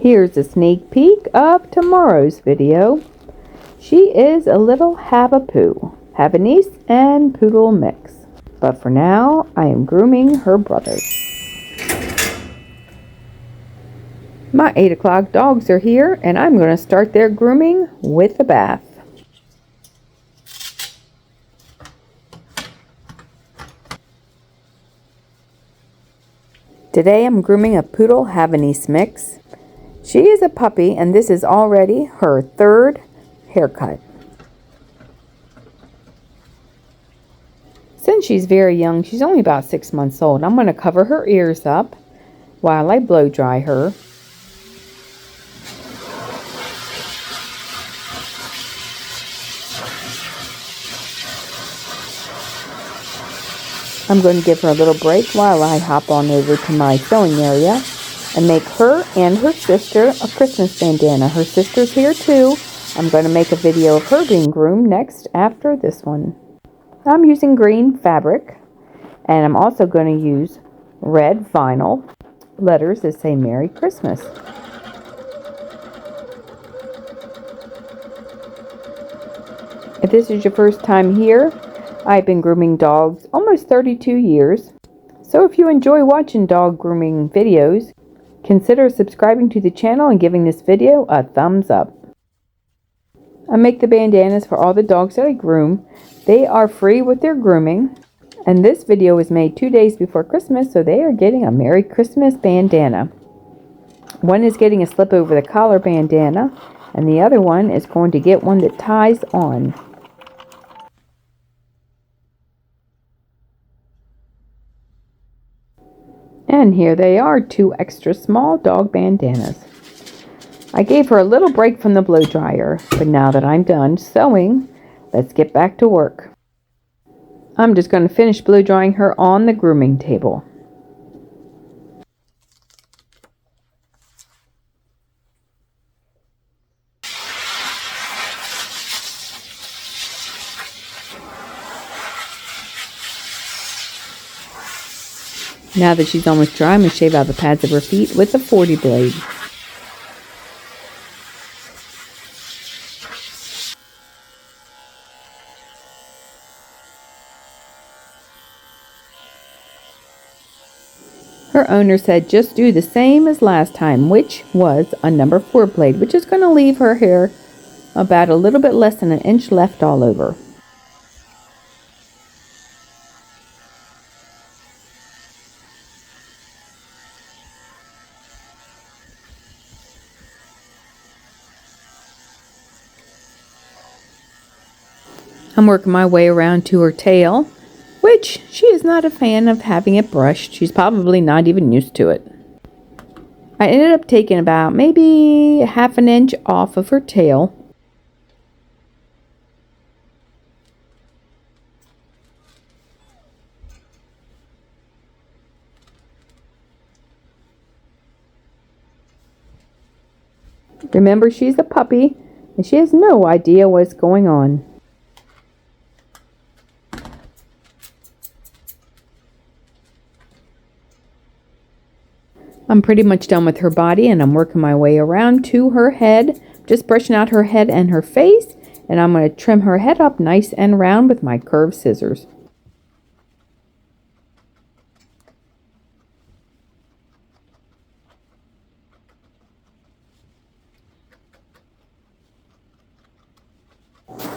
Here's a sneak peek of tomorrow's video. She is a little Hava-poo, Havanese and Poodle-Mix. But for now, I am grooming her brother. My 8 o'clock dogs are here, and I'm going to start their grooming with a bath. Today I'm grooming a Poodle Havanese mix. She is a puppy, and this is already her 3rd haircut. Since she's very young, she's only about 6 months old, I'm going to cover her ears up while I blow dry her. I'm going to give her a little break while I hop on over to my sewing area and make her and her sister a Christmas bandana. Her sister's here too. I'm going to make a video of her being groomed next after this one. I'm using green fabric, and I'm also going to use red vinyl letters that say Merry Christmas. If this is your first time here, I've been grooming dogs almost 32 years. So if you enjoy watching dog grooming videos, consider subscribing to the channel and giving this video a thumbs up. I make the bandanas for all the dogs that I groom. They are free with their grooming. And this video was made 2 days before Christmas, so they are getting a Merry Christmas bandana. One is getting a slip over the collar bandana, and the other one is going to get one that ties on. And here they are, 2 extra small dog bandanas. I gave her a little break from the blow dryer, but now that I'm done sewing, let's get back to work. I'm just going to finish blow drying her on the grooming table. Now that she's almost dry, I'm going to shave out the pads of her feet with a 40 blade. Her owner said just do the same as last time, which was a number 4 blade, which is going to leave her hair about a little bit less than an inch left all over. I'm working my way around to her tail, which she is not a fan of having it brushed. She's probably not even used to it. I ended up taking about maybe ½ an inch off of her tail. Remember, she's a puppy and she has no idea what's going on. I'm pretty much done with her body, and I'm working my way around to her head, just brushing out her head and her face, and I'm going to trim her head up nice and round with my curved scissors.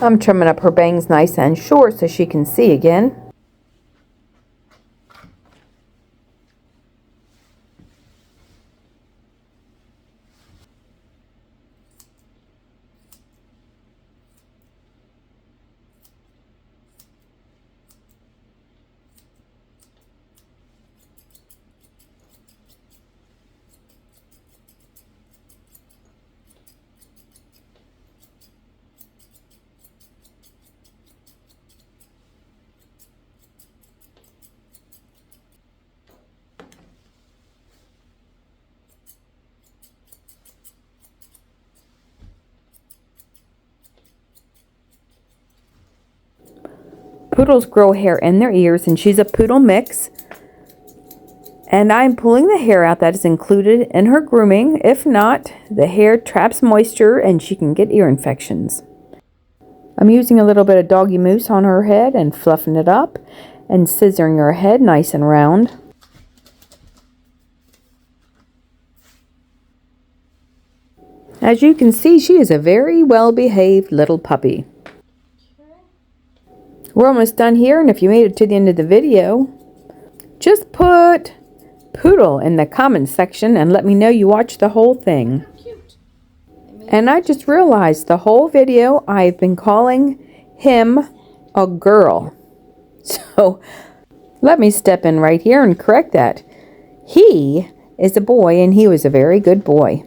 I'm trimming up her bangs nice and short so she can see again. Poodles grow hair in their ears, and she's a Poodle-Mix. And I'm pulling the hair out that is included in her grooming. If not, the hair traps moisture and she can get ear infections. I'm using a little bit of doggy mousse on her head and fluffing it up and scissoring her head nice and round. As you can see, she is a very well-behaved little puppy. We're almost done here, and if you made it to the end of the video, just put Poodle in the comments section and let me know you watched the whole thing. And I just realized the whole video I've been calling him a girl. So let me step in right here and correct that. He is a boy, and he was a very good boy.